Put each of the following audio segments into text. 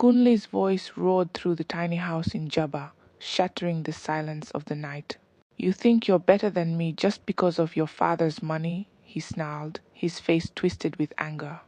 Kunli's voice roared through the tiny house in Jabba, shattering the silence of the night. "You think you're better than me just because of your father's money?" he snarled, his face twisted with anger.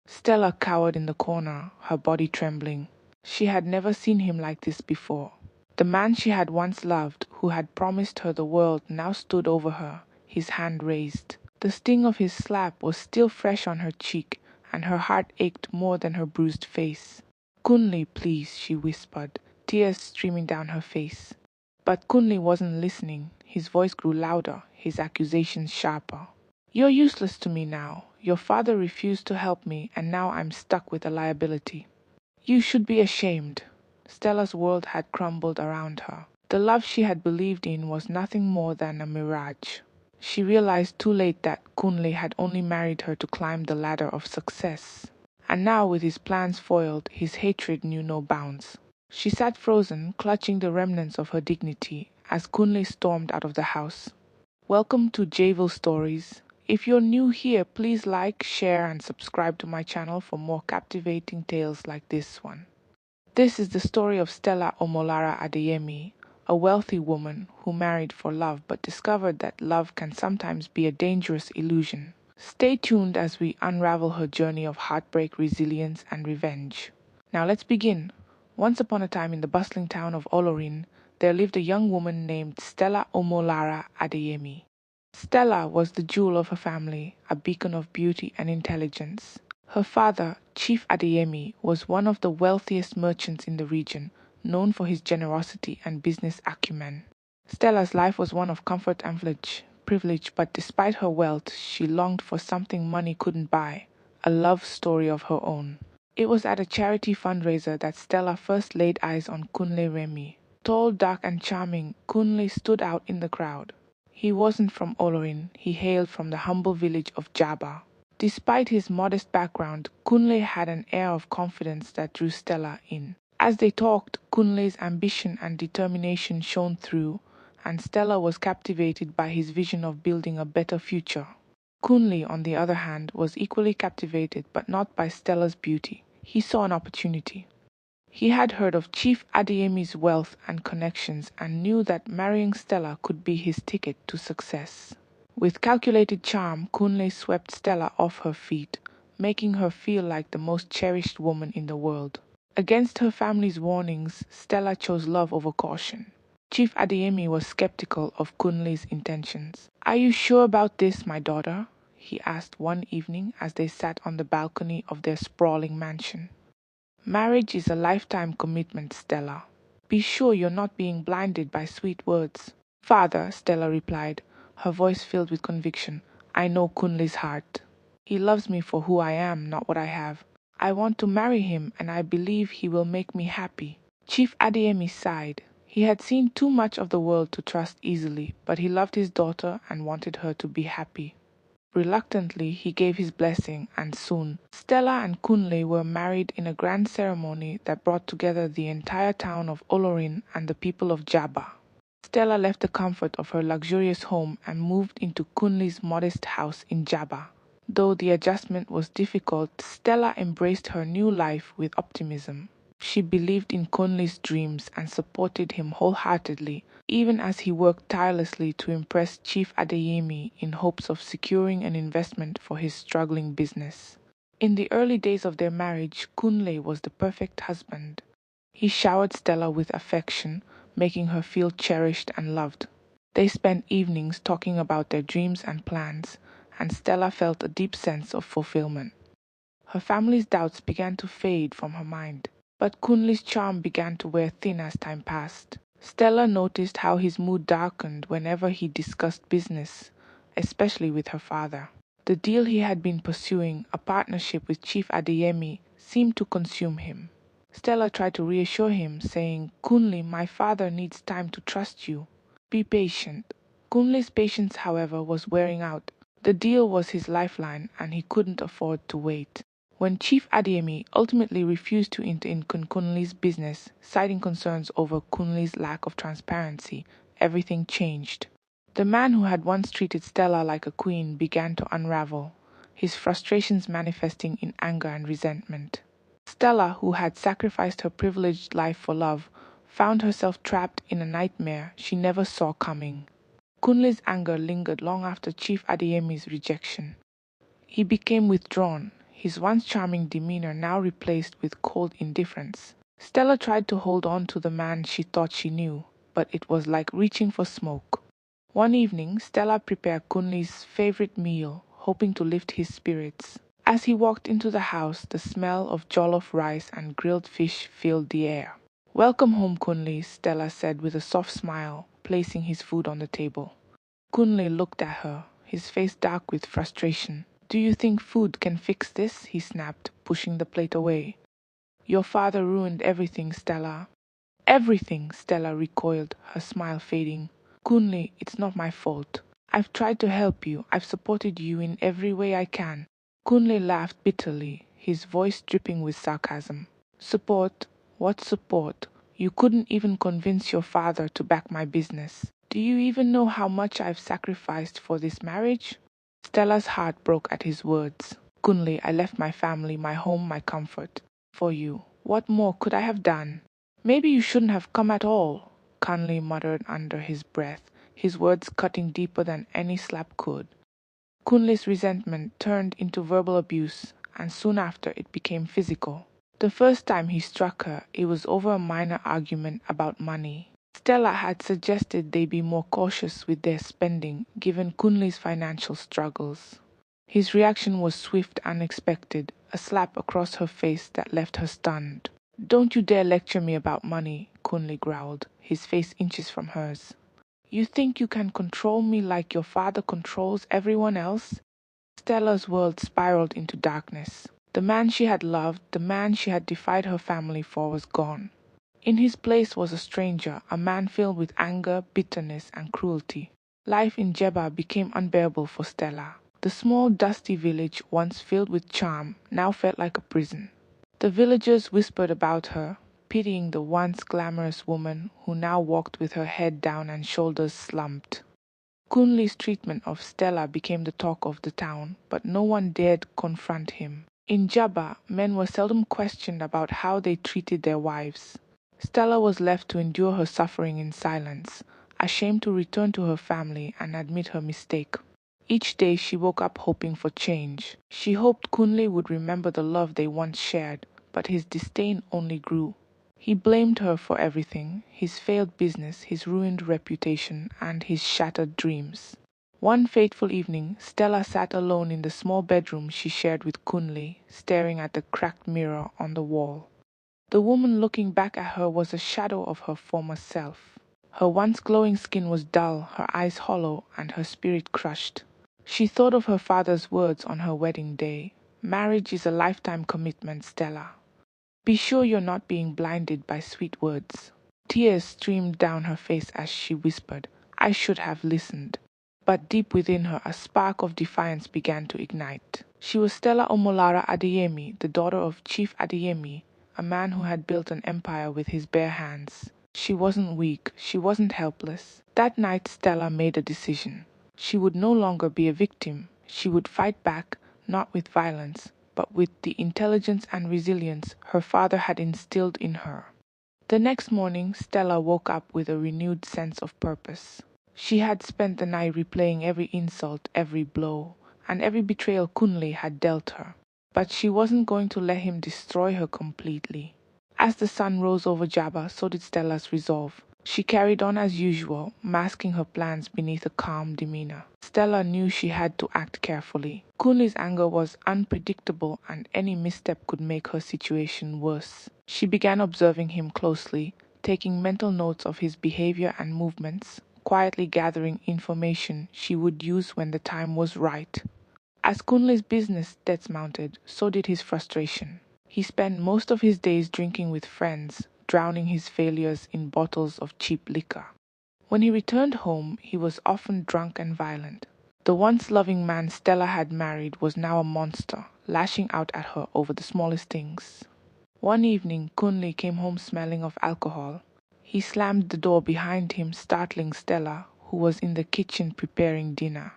Stella cowered in the corner, her body trembling. She had never seen him like this before. The man she had once loved, who had promised her the world, now stood over her, his hand raised. The sting of his slap was still fresh on her cheek, and her heart ached more than her bruised face. "Kunli, please," she whispered, tears streaming down her face. But Kunli wasn't listening. His voice grew louder, his accusations sharper. "You're useless to me now. Your father refused to help me, and now I'm stuck with a liability. You should be ashamed." Stella's world had crumbled around her. The love she had believed in was nothing more than a mirage. She realized too late that Kunle had only married her to climb the ladder of success. And now, with his plans foiled, his hatred knew no bounds. She sat frozen, clutching the remnants of her dignity, as Kunle stormed out of the house. Welcome to JayVil Stories. If you're new here, please like, share, and subscribe to my channel for more captivating tales like this one. This is the story of Stella Omolara Adeyemi, a wealthy woman who married for love but discovered that love can sometimes be a dangerous illusion. Stay tuned as we unravel her journey of heartbreak, resilience, and revenge. Now let's begin. Once upon a time in the bustling town of Olorin, there lived a young woman named Stella Omolara Adeyemi. Stella was the jewel of her family, a beacon of beauty and intelligence. Her father, Chief Adeyemi, was one of the wealthiest merchants in the region, known for his generosity and business acumen. Stella's life was one of comfort and privilege, but despite her wealth, she longed for something money couldn't buy, a love story of her own. It was at a charity fundraiser that Stella first laid eyes on Kunle Remy. Tall, dark, and charming, Kunle stood out in the crowd. He wasn't from Olorin, he hailed from the humble village of Jabba. Despite his modest background, Kunle had an air of confidence that drew Stella in. As they talked, Kunle's ambition and determination shone through, and Stella was captivated by his vision of building a better future. Kunle, on the other hand, was equally captivated, but not by Stella's beauty. He saw an opportunity. He had heard of Chief Adeyemi's wealth and connections and knew that marrying Stella could be his ticket to success. With calculated charm, Kunle swept Stella off her feet, making her feel like the most cherished woman in the world. Against her family's warnings, Stella chose love over caution. Chief Adeyemi was skeptical of Kunle's intentions. "Are you sure about this, my daughter?" he asked one evening as they sat on the balcony of their sprawling mansion. "Marriage is a lifetime commitment, Stella. Be sure you're not being blinded by sweet words." "Father," Stella replied, her voice filled with conviction, "I know Kunle's heart. He loves me for who I am, not what I have. I want to marry him, and I believe he will make me happy." Chief Adeyemi sighed. He had seen too much of the world to trust easily, but he loved his daughter and wanted her to be happy. Reluctantly, he gave his blessing, and soon, Stella and Kunle were married in a grand ceremony that brought together the entire town of Olorin and the people of Jabba. Stella left the comfort of her luxurious home and moved into Kunle's modest house in Jabba. Though the adjustment was difficult, Stella embraced her new life with optimism. She believed in Kunle's dreams and supported him wholeheartedly, even as he worked tirelessly to impress Chief Adeyemi in hopes of securing an investment for his struggling business. In the early days of their marriage, Kunle was the perfect husband. He showered Stella with affection, making her feel cherished and loved. They spent evenings talking about their dreams and plans, and Stella felt a deep sense of fulfillment. Her family's doubts began to fade from her mind, but Kunle's charm began to wear thin as time passed. Stella noticed how his mood darkened whenever he discussed business, especially with her father. The deal he had been pursuing, a partnership with Chief Adeyemi, seemed to consume him. Stella tried to reassure him, saying, "Kunle, my father needs time to trust you. Be patient." Kunle's patience, however, was wearing out. The deal was his lifeline, and he couldn't afford to wait. When Chief Adeyemi ultimately refused to enter in Kunle's business, citing concerns over Kunle's lack of transparency, everything changed. The man who had once treated Stella like a queen began to unravel, his frustrations manifesting in anger and resentment. Stella, who had sacrificed her privileged life for love, found herself trapped in a nightmare she never saw coming. Kunle's anger lingered long after Chief Adeyemi's rejection. He became withdrawn, his once charming demeanor now replaced with cold indifference. Stella tried to hold on to the man she thought she knew, but it was like reaching for smoke. One evening, Stella prepared Kunle's favorite meal, hoping to lift his spirits. As he walked into the house, the smell of jollof rice and grilled fish filled the air. "Welcome home, Kunle," Stella said with a soft smile, placing his food on the table. Kunle looked at her, his face dark with frustration. "Do you think food can fix this?" he snapped, pushing the plate away. "Your father ruined everything, Stella." "Everything," Stella recoiled, her smile fading. "Kunle, it's not my fault. I've tried to help you. I've supported you in every way I can." Kunle laughed bitterly, his voice dripping with sarcasm. "Support? What support? You couldn't even convince your father to back my business. Do you even know how much I've sacrificed for this marriage?" Stella's heart broke at his words. "Kunle, I left my family, my home, my comfort. For you. What more could I have done?" "Maybe you shouldn't have come at all," Kunle muttered under his breath, his words cutting deeper than any slap could. Kunle's resentment turned into verbal abuse, and soon after it became physical. The first time he struck her, it was over a minor argument about money. Stella had suggested they be more cautious with their spending, given Kunle's financial struggles. His reaction was swift and unexpected, a slap across her face that left her stunned. "Don't you dare lecture me about money," Kunle growled, his face inches from hers. "You think you can control me like your father controls everyone else?" Stella's world spiraled into darkness. The man she had loved, the man she had defied her family for, was gone. In his place was a stranger, a man filled with anger, bitterness, and cruelty. Life in Jebba became unbearable for Stella. The small, dusty village, once filled with charm, now felt like a prison. The villagers whispered about her, pitying the once glamorous woman who now walked with her head down and shoulders slumped. Kunle's treatment of Stella became the talk of the town, but no one dared confront him. In Jabba, men were seldom questioned about how they treated their wives. Stella was left to endure her suffering in silence, ashamed to return to her family and admit her mistake. Each day she woke up hoping for change. She hoped Kunle would remember the love they once shared, but his disdain only grew. He blamed her for everything, his failed business, his ruined reputation, and his shattered dreams. One fateful evening, Stella sat alone in the small bedroom she shared with Kunle, staring at the cracked mirror on the wall. The woman looking back at her was a shadow of her former self. Her once glowing skin was dull, her eyes hollow, and her spirit crushed. She thought of her father's words on her wedding day. "Marriage is a lifetime commitment, Stella. Be sure you're not being blinded by sweet words." Tears streamed down her face as she whispered, "I should have listened." But deep within her, a spark of defiance began to ignite. She was Stella Omolara Adeyemi, the daughter of Chief Adeyemi, a man who had built an empire with his bare hands. She wasn't weak, she wasn't helpless. That night Stella made a decision. She would no longer be a victim. She would fight back, not with violence, but with the intelligence and resilience her father had instilled in her. The next morning, Stella woke up with a renewed sense of purpose. She had spent the night replaying every insult, every blow, and every betrayal Kunle had dealt her. But she wasn't going to let him destroy her completely. As the sun rose over Jabba, so did Stella's resolve. She carried on as usual, masking her plans beneath a calm demeanor. Stella knew she had to act carefully. Kunle's anger was unpredictable, and any misstep could make her situation worse. She began observing him closely, taking mental notes of his behavior and movements, quietly gathering information she would use when the time was right. As Kunle's business debts mounted, so did his frustration. He spent most of his days drinking with friends, drowning his failures in bottles of cheap liquor. When he returned home, he was often drunk and violent. The once loving man Stella had married was now a monster, lashing out at her over the smallest things. One evening, Kunle came home smelling of alcohol. He slammed the door behind him, startling Stella, who was in the kitchen preparing dinner.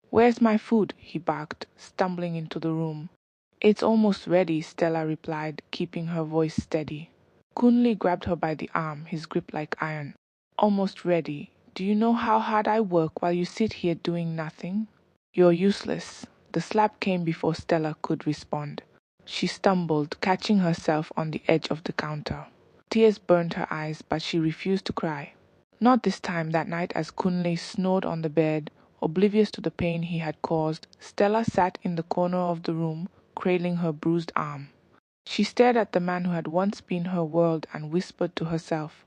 "Where's my food?" he barked, stumbling into the room. It's almost ready, Stella replied, keeping her voice steady. Kunle grabbed her by the arm, his grip like iron. Almost ready. Do you know how hard I work while you sit here doing nothing? You're useless. The slap came before Stella could respond. She stumbled, catching herself on the edge of the counter. Tears burned her eyes, but she refused to cry. Not this time that night as Kunle snored on the bed, oblivious to the pain he had caused. Stella sat in the corner of the room, cradling her bruised arm. She stared at the man who had once been her world and whispered to herself,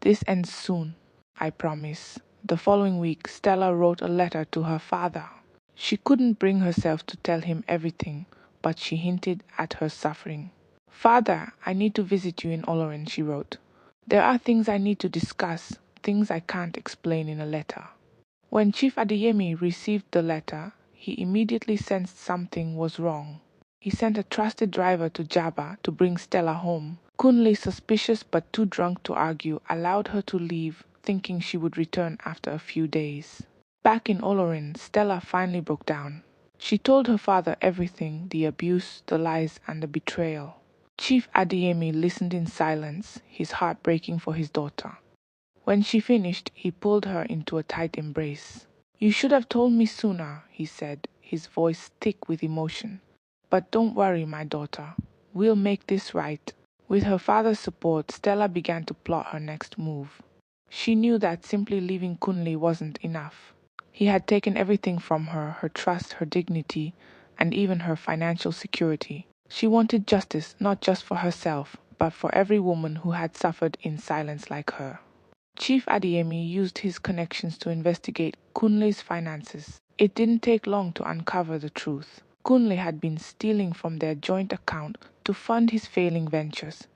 "This ends soon, I promise." The following week, Stella wrote a letter to her father. She couldn't bring herself to tell him everything, but she hinted at her suffering. "Father, I need to visit you in Olorin," she wrote. "There are things I need to discuss, things I can't explain in a letter." When Chief Adeyemi received the letter, he immediately sensed something was wrong. He sent a trusted driver to Jaba to bring Stella home. Kunle, suspicious but too drunk to argue, allowed her to leave, thinking she would return after a few days. Back in Olorin, Stella finally broke down. She told her father everything, the abuse, the lies, and the betrayal. Chief Adeyemi listened in silence, his heart breaking for his daughter. When she finished, he pulled her into a tight embrace. "You should have told me sooner," he said, his voice thick with emotion. "But don't worry, my daughter. We'll make this right." With her father's support, Stella began to plot her next move. She knew that simply leaving Kunle wasn't enough. He had taken everything from her, her trust, her dignity, and even her financial security. She wanted justice, not just for herself, but for every woman who had suffered in silence like her. Chief Adeyemi used his connections to investigate Kunle's finances. It didn't take long to uncover the truth. Kunle had been stealing from their joint account to fund his failing ventures.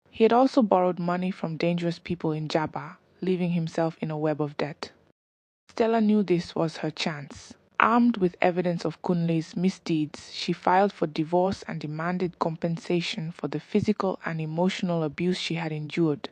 He had also borrowed money from dangerous people in Jaba, leaving himself in a web of debt. Stella knew this was her chance. Armed with evidence of Kunle's misdeeds, she filed for divorce and demanded compensation for the physical and emotional abuse she had endured.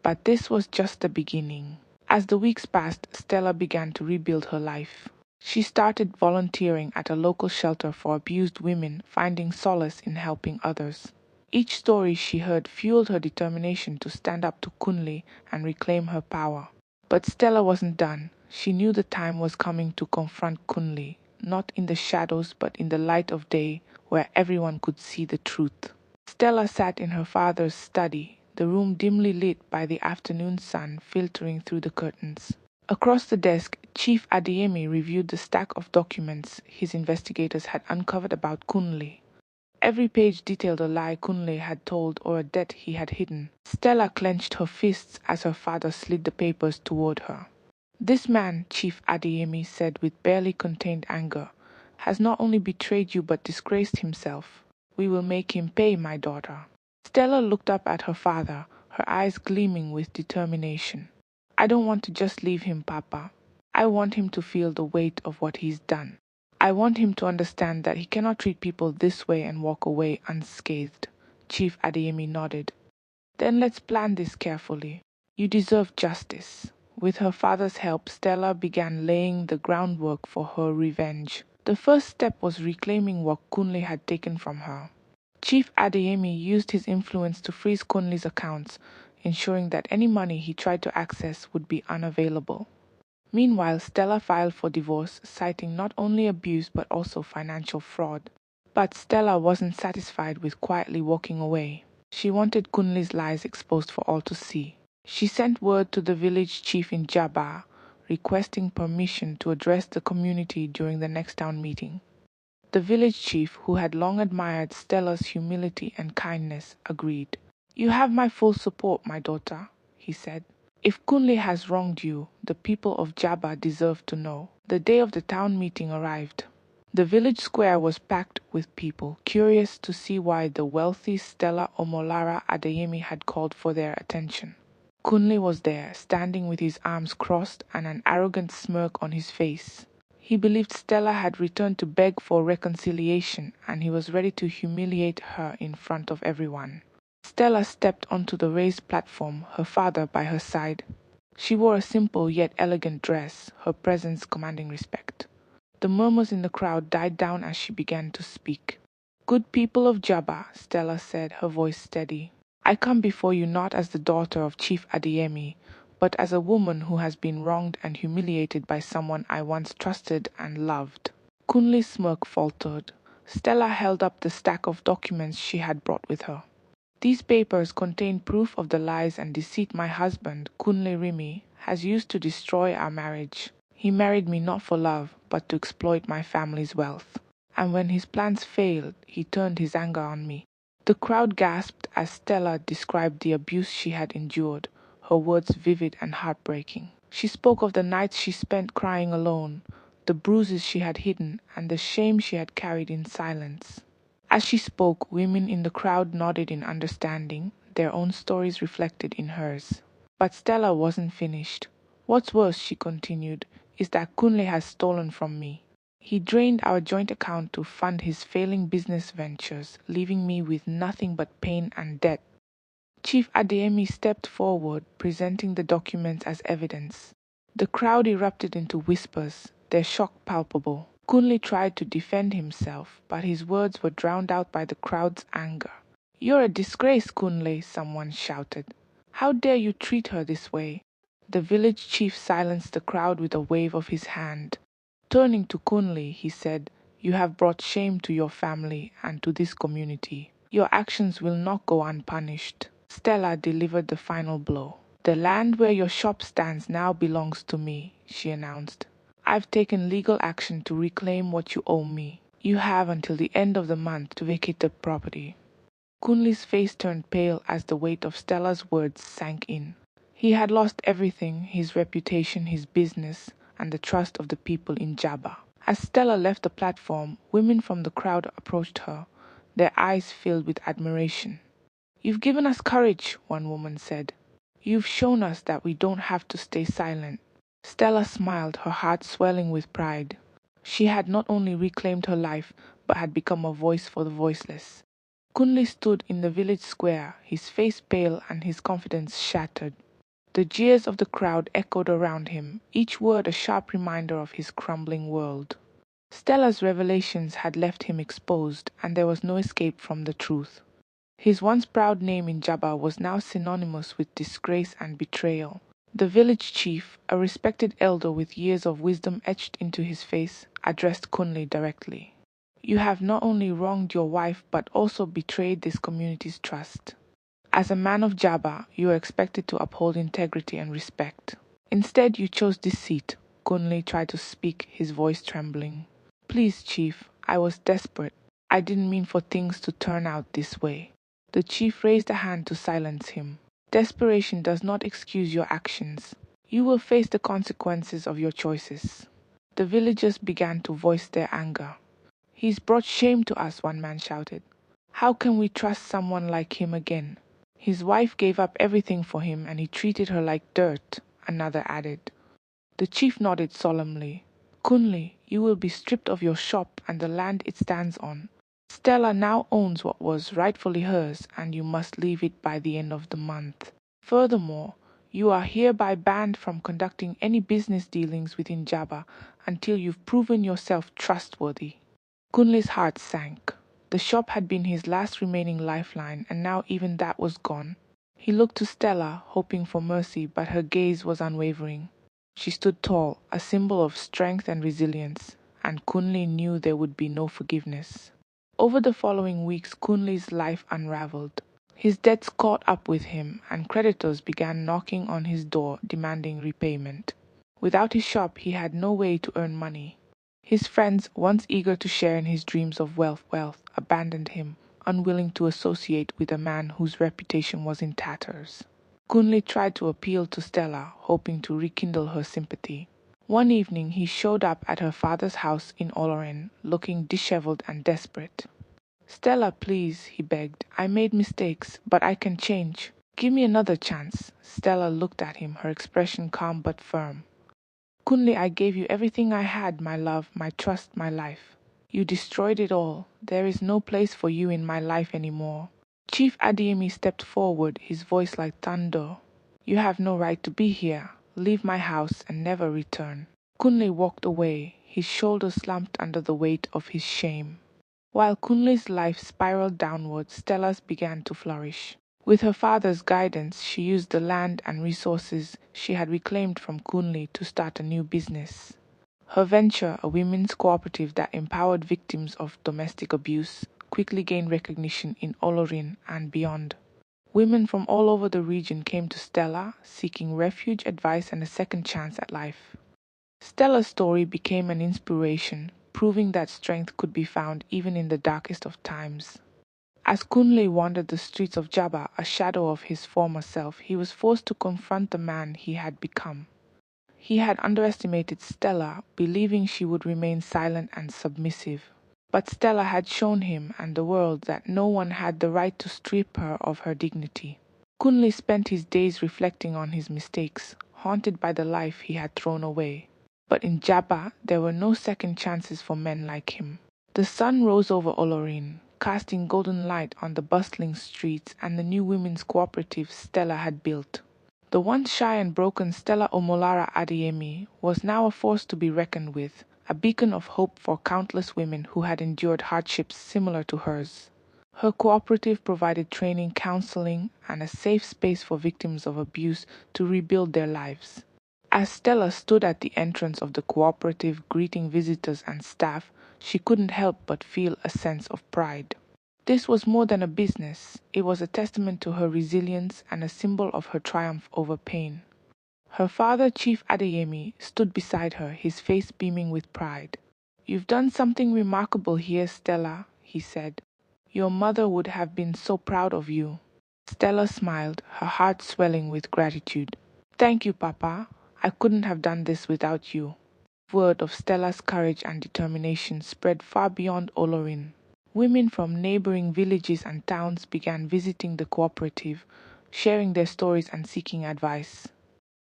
But this was just the beginning. As the weeks passed, Stella began to rebuild her life. She started volunteering at a local shelter for abused women, finding solace in helping others. Each story she heard fueled her determination to stand up to Kunle and reclaim her power. But Stella wasn't done. She knew the time was coming to confront Kunle, not in the shadows but in the light of day, where everyone could see the truth. Stella sat in her father's study, the room dimly lit by the afternoon sun filtering through the curtains. Across the desk, Chief Adeyemi reviewed the stack of documents his investigators had uncovered about Kunle. Every page detailed a lie Kunle had told or a debt he had hidden. Stella clenched her fists as her father slid the papers toward her. "This man," Chief Adeyemi said with barely contained anger, "has not only betrayed you but disgraced himself. We will make him pay, my daughter." Stella looked up at her father, her eyes gleaming with determination. "I don't want to just leave him, Papa. I want him to feel the weight of what he's done. I want him to understand that he cannot treat people this way and walk away unscathed." Chief Adeyemi nodded. "Then let's plan this carefully. You deserve justice." With her father's help, Stella began laying the groundwork for her revenge. The first step was reclaiming what Kunle had taken from her. Chief Adeyemi used his influence to freeze Kunle's accounts, ensuring that any money he tried to access would be unavailable. Meanwhile, Stella filed for divorce, citing not only abuse but also financial fraud. But Stella wasn't satisfied with quietly walking away. She wanted Kunle's lies exposed for all to see. She sent word to the village chief in Jaba, requesting permission to address the community during the next town meeting. The village chief, who had long admired Stella's humility and kindness, agreed. "You have my full support, my daughter," he said. "If Kunle has wronged you, the people of Jaba deserve to know." The day of the town meeting arrived. The village square was packed with people, curious to see why the wealthy Stella Omolara Adeyemi had called for their attention. Kunle was there, standing with his arms crossed and an arrogant smirk on his face. He believed Stella had returned to beg for reconciliation, and he was ready to humiliate her in front of everyone. Stella stepped onto the raised platform, her father by her side. She wore a simple yet elegant dress, her presence commanding respect. The murmurs in the crowd died down as she began to speak. Good people of Jabba, Stella said, her voice steady. I come before you not as the daughter of Chief Adeyemi, but as a woman who has been wronged and humiliated by someone I once trusted and loved. Kunli's smirk faltered. Stella held up the stack of documents she had brought with her. These papers contain proof of the lies and deceit my husband, Kunle Rimi, has used to destroy our marriage. He married me not for love, but to exploit my family's wealth. And when his plans failed, he turned his anger on me. The crowd gasped as Stella described the abuse she had endured, her words vivid and heartbreaking. She spoke of the nights she spent crying alone, the bruises she had hidden, and the shame she had carried in silence. As she spoke, women in the crowd nodded in understanding, their own stories reflected in hers. But Stella wasn't finished. What's worse, she continued, is that Kunle has stolen from me. He drained our joint account to fund his failing business ventures, leaving me with nothing but pain and debt. Chief Adeyemi stepped forward, presenting the documents as evidence. The crowd erupted into whispers, their shock palpable. Kunle tried to defend himself, but his words were drowned out by the crowd's anger. "You're a disgrace, Kunle," someone shouted. "How dare you treat her this way?" The village chief silenced the crowd with a wave of his hand. Turning to Kunle, he said, "You have brought shame to your family and to this community. Your actions will not go unpunished." Stella delivered the final blow. "The land where your shop stands now belongs to me," she announced. "I've taken legal action to reclaim what you owe me. You have until the end of the month to vacate the property." Kunle's face turned pale as the weight of Stella's words sank in. He had lost everything, his reputation, his business, and the trust of the people in Jabba. As Stella left the platform, women from the crowd approached her, their eyes filled with admiration. "You've given us courage," one woman said. "You've shown us that we don't have to stay silent." Stella smiled, her heart swelling with pride. She had not only reclaimed her life, but had become a voice for the voiceless. Kunle stood in the village square, his face pale and his confidence shattered. The jeers of the crowd echoed around him, each word a sharp reminder of his crumbling world. Stella's revelations had left him exposed, and there was no escape from the truth. His once proud name in Jabba was now synonymous with disgrace and betrayal. The village chief, a respected elder with years of wisdom etched into his face, addressed Kunle directly. "You have not only wronged your wife but also betrayed this community's trust. As a man of Jabba, you are expected to uphold integrity and respect. Instead, you chose deceit." Kunle tried to speak, his voice trembling. "Please, chief, I was desperate. I didn't mean for things to turn out this way." The chief raised a hand to silence him. "Desperation does not excuse your actions. You will face the consequences of your choices." The villagers began to voice their anger. "He's brought shame to us," one man shouted. "How can we trust someone like him again? His wife gave up everything for him and he treated her like dirt," another added. The chief nodded solemnly. "Kunle, you will be stripped of your shop and the land it stands on. Stella now owns what was rightfully hers, and you must leave it by the end of the month. Furthermore, you are hereby banned from conducting any business dealings within Jabba until you've proven yourself trustworthy." Kunle's heart sank. The shop had been his last remaining lifeline, and now even that was gone. He looked to Stella, hoping for mercy, but her gaze was unwavering. She stood tall, a symbol of strength and resilience, and Kunle knew there would be no forgiveness. Over the following weeks, Kunle's life unraveled. His debts caught up with him, and creditors began knocking on his door demanding repayment. Without his shop, he had no way to earn money. His friends, once eager to share in his dreams of wealth, abandoned him, unwilling to associate with a man whose reputation was in tatters. Kunle tried to appeal to Stella, hoping to rekindle her sympathy. One evening he showed up at her father's house in Oloren, looking disheveled and desperate. "Stella, please," he begged. "I made mistakes, but I can change. Give me another chance." Stella looked at him, her expression calm but firm. "Kunle, I gave you everything I had, my love, my trust, my life. You destroyed it all. There is no place for you in my life anymore." Chief Adeyemi stepped forward, his voice like thunder. "You have no right to be here. Leave my house and never return." Kunle walked away, his shoulders slumped under the weight of his shame. While Kunle's life spiraled downward, Stella's began to flourish. With her father's guidance, she used the land and resources she had reclaimed from Kunle to start a new business. Her venture, a women's cooperative that empowered victims of domestic abuse, quickly gained recognition in Olorin and beyond. Women from all over the region came to Stella, seeking refuge, advice, and a second chance at life. Stella's story became an inspiration, proving that strength could be found even in the darkest of times. As Kunle wandered the streets of Jabba, a shadow of his former self, he was forced to confront the man he had become. He had underestimated Stella, believing she would remain silent and submissive. But Stella had shown him and the world that no one had the right to strip her of her dignity. Kunle spent his days reflecting on his mistakes, haunted by the life he had thrown away. But in Jabba, there were no second chances for men like him. The sun rose over Olorin, casting golden light on the bustling streets and the new women's cooperative Stella had built. The once shy and broken Stella Omolara Adeyemi was now a force to be reckoned with, a beacon of hope for countless women who had endured hardships similar to hers. Her cooperative provided training, counseling, and a safe space for victims of abuse to rebuild their lives. As Stella stood at the entrance of the cooperative greeting visitors and staff, she couldn't help but feel a sense of pride. This was more than a business, it was a testament to her resilience and a symbol of her triumph over pain. Her father, Chief Adeyemi, stood beside her, his face beaming with pride. "You've done something remarkable here, Stella," he said. "Your mother would have been so proud of you." Stella smiled, her heart swelling with gratitude. "Thank you, Papa. I couldn't have done this without you." Word of Stella's courage and determination spread far beyond Olorin. Women from neighboring villages and towns began visiting the cooperative, sharing their stories and seeking advice.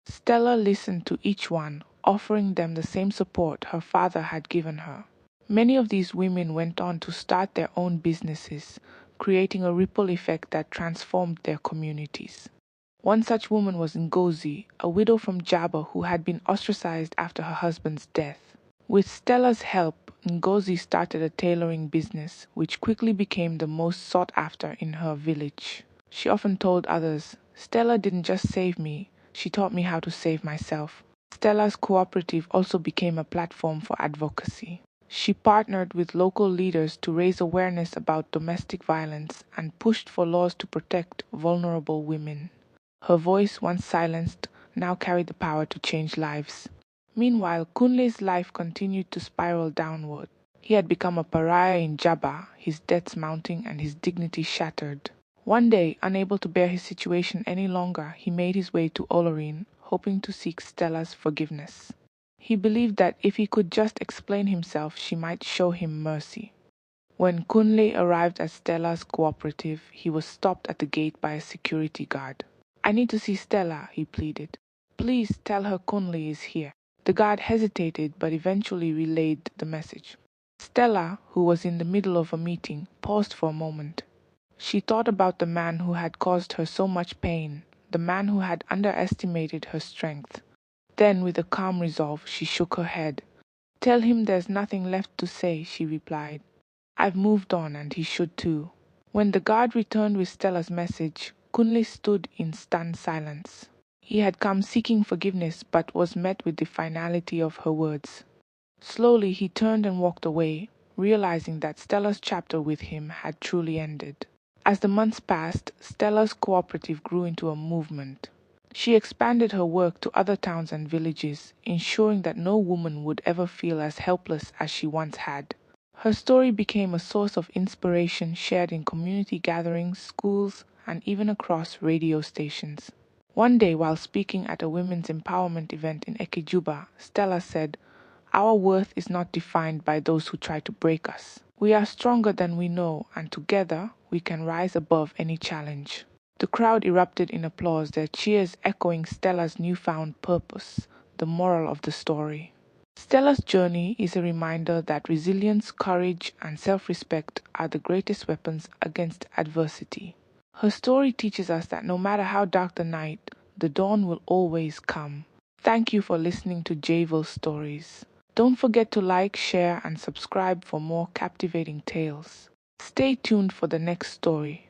Stella listened to each one, offering them the same support her father had given her. Many of these women went on to start their own businesses, creating a ripple effect that transformed their communities. One such woman was Ngozi, a widow from Jabba who had been ostracized after her husband's death. With Stella's help, Ngozi started a tailoring business, which quickly became the most sought after in her village. She often told others, "Stella didn't just save me, she taught me how to save myself." Stella's cooperative also became a platform for advocacy. She partnered with local leaders to raise awareness about domestic violence and pushed for laws to protect vulnerable women. Her voice, once silenced, now carried the power to change lives. Meanwhile, Kunle's life continued to spiral downward. He had become a pariah in Jabba, his debts mounting and his dignity shattered. One day, unable to bear his situation any longer, he made his way to Olorin, hoping to seek Stella's forgiveness. He believed that if he could just explain himself, she might show him mercy. When Kunle arrived at Stella's cooperative, he was stopped at the gate by a security guard. "I need to see Stella," he pleaded. "Please tell her Kunle is here." The guard hesitated but eventually relayed the message. Stella, who was in the middle of a meeting, paused for a moment. She thought about the man who had caused her so much pain, the man who had underestimated her strength. Then, with a calm resolve, she shook her head. "Tell him there's nothing left to say," she replied. "I've moved on and he should too." When the guard returned with Stella's message, Kunle stood in stunned silence. He had come seeking forgiveness but was met with the finality of her words. Slowly he turned and walked away, realizing that Stella's chapter with him had truly ended. As the months passed, Stella's cooperative grew into a movement. She expanded her work to other towns and villages, ensuring that no woman would ever feel as helpless as she once had. Her story became a source of inspiration shared in community gatherings, schools, and even across radio stations. One day, while speaking at a women's empowerment event in Ekejuba, Stella said, "Our worth is not defined by those who try to break us. We are stronger than we know, and together we can rise above any challenge." The crowd erupted in applause, their cheers echoing Stella's newfound purpose, the moral of the story. Stella's journey is a reminder that resilience, courage, and self-respect are the greatest weapons against adversity. Her story teaches us that no matter how dark the night, the dawn will always come. Thank you for listening to JayVil Stories. Don't forget to like, share, and subscribe for more captivating tales. Stay tuned for the next story.